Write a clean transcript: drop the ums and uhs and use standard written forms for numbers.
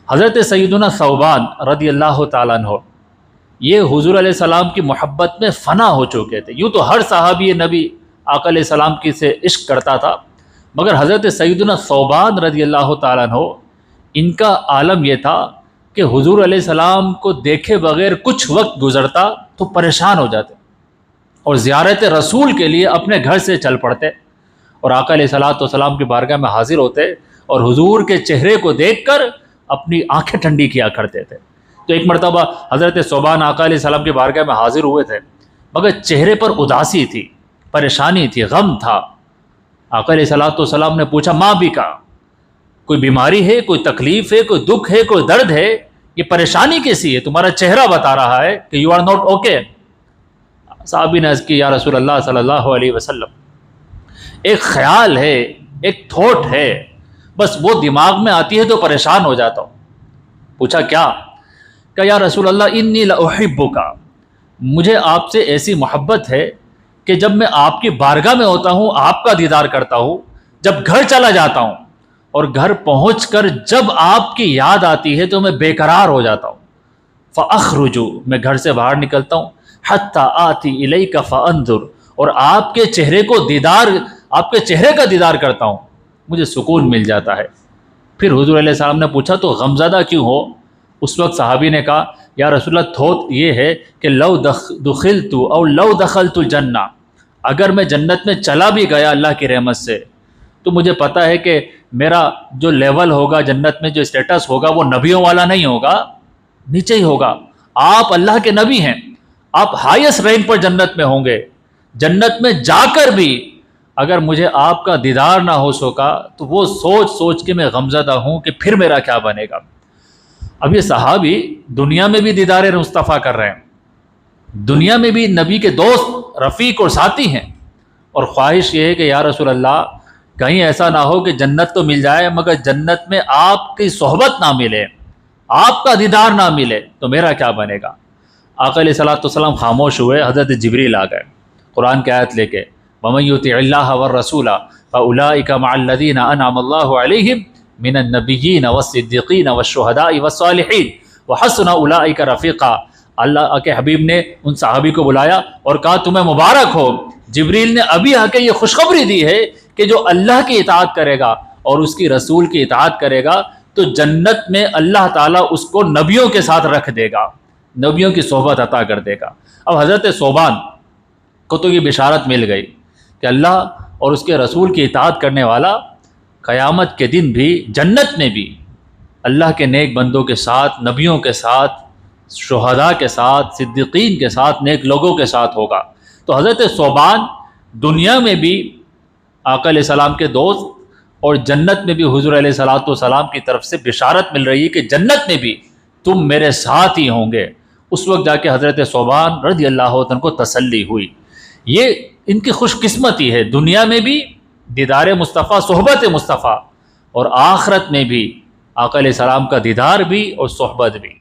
حضرت سیدنا ثوبان رضی اللہ تعالیٰ عنہ یہ حضور علیہ السلام کی محبت میں فنا ہو چکے تھے۔ یوں تو ہر صحابی نبی آقا علیہ السلام کی سے عشق کرتا تھا، مگر حضرت سیدنا ثوبان رضی اللہ تعالیٰ عنہ ان کا عالم یہ تھا کہ حضور علیہ السلام کو دیکھے بغیر کچھ وقت گزرتا تو پریشان ہو جاتے اور زیارت رسول کے لیے اپنے گھر سے چل پڑتے اور آقا علیہ السلام کی بارگاہ میں حاضر ہوتے اور حضور کے چہرے کو دیکھ کر اپنی آنکھیں ٹھنڈی کیا کرتے تھے۔ تو ایک مرتبہ حضرت ثوبان آقا علیہ السلام کی بارگاہ میں حاضر ہوئے تھے، مگر چہرے پر اداسی تھی، پریشانی تھی، غم تھا۔ آقا علیہ السلام نے پوچھا ماں بھی کا، کوئی بیماری ہے، کوئی تکلیف ہے، کوئی دکھ ہے، کوئی درد ہے؟ یہ پریشانی کیسی ہے؟ تمہارا چہرہ بتا رہا ہے کہ یو آر ناٹ اوکے۔ صحابی نے عرض کی یا رسول اللہ صلی اللہ علیہ وسلم، ایک خیال ہے، ایک تھوٹ ہے، بس وہ دماغ میں آتی ہے تو پریشان ہو جاتا ہوں۔ پوچھا کیا؟ کہ یا رسول اللہ انی لاحبک، مجھے آپ سے ایسی محبت ہے کہ جب میں آپ کی بارگاہ میں ہوتا ہوں آپ کا دیدار کرتا ہوں، جب گھر چلا جاتا ہوں اور گھر پہنچ کر جب آپ کی یاد آتی ہے تو میں بے قرار ہو جاتا ہوں۔ فاخرج، میں گھر سے باہر نکلتا ہوں، حتی آتی الیک فانظر، اور آپ کے چہرے کو آپ کے چہرے کا دیدار کرتا ہوں، مجھے سکون مل جاتا ہے۔ پھر حضور علیہ السلام نے پوچھا تو غمزدہ کیوں ہو؟ اس وقت صحابی نے کہا یا رسول اللہ تھوت یہ ہے کہ لو دخلت او لو دخلت الجنہ، اگر میں جنت میں چلا بھی گیا اللہ کی رحمت سے تو مجھے پتہ ہے کہ میرا جو لیول ہوگا جنت میں، جو اسٹیٹس ہوگا وہ نبیوں والا نہیں ہوگا، نیچے ہی ہوگا۔ آپ اللہ کے نبی ہیں، آپ ہائیسٹ رینک پر جنت میں ہوں گے۔ جنت میں جا کر بھی اگر مجھے آپ کا دیدار نہ ہو سکا تو وہ سوچ کے میں غمزدہ ہوں کہ پھر میرا کیا بنے گا۔ اب یہ صحابی دنیا میں بھی دیدار مصطفیٰ کر رہے ہیں، دنیا میں بھی نبی کے دوست، رفیق اور ساتھی ہیں، اور خواہش یہ ہے کہ یا رسول اللہ کہیں ایسا نہ ہو کہ جنت تو مل جائے مگر جنت میں آپ کی صحبت نہ ملے، آپ کا دیدار نہ ملے تو میرا کیا بنے گا۔ آقا علیہ السلام خاموش ہوئے، حضرت جبریل آ گئے قرآن کی آیت لے کے، وَمَن يُطِعِ اللَّهَ وَالرَّسُولَ فَأُولَٰئِكَ مَعَ الَّذِينَ أَنْعَمَ اللَّهُ عَلَيْهِمْ مِنَ النَّبِيِّينَ وَالصِّدِّيقِينَ وَالشُّهَدَاءِ وَالصَّالِحِينَ وَحَسُنَ أُولَٰئِكَ رَفِيقًا۔ اللہ کے حبیب نے ان صحابی کو بلایا اور کہا تمہیں مبارک ہو، جبریل نے ابھی آ کے یہ خوشخبری دی ہے کہ جو اللہ کی اطاعت کرے گا اور اس کی رسول کی اطاعت کرے گا تو جنت میں اللہ تعالیٰ اس کو نبیوں کے ساتھ رکھ دے گا، نبیوں کی صحبت عطا کر دے گا۔ اب حضرت ثوبان کو تو یہ بشارت مل گئی کہ اللہ اور اس کے رسول کی اطاعت کرنے والا قیامت کے دن بھی جنت میں بھی اللہ کے نیک بندوں کے ساتھ، نبیوں کے ساتھ، شہداء کے ساتھ، صدیقین کے ساتھ، نیک لوگوں کے ساتھ ہوگا۔ تو حضرت ثوبان دنیا میں بھی آقا علیہ السلام کے دوست اور جنت میں بھی حضور علیہ السلام کی طرف سے بشارت مل رہی ہے کہ جنت میں بھی تم میرے ساتھ ہی ہوں گے۔ اس وقت جا کے حضرت ثوبان رضی اللہ عنہ کو تسلی ہوئی۔ یہ ان کی خوش قسمتی ہے، دنیا میں بھی دیدار مصطفیٰ، صحبت مصطفیٰ، اور آخرت میں بھی آقا علیہ السلام کا دیدار بھی اور صحبت بھی۔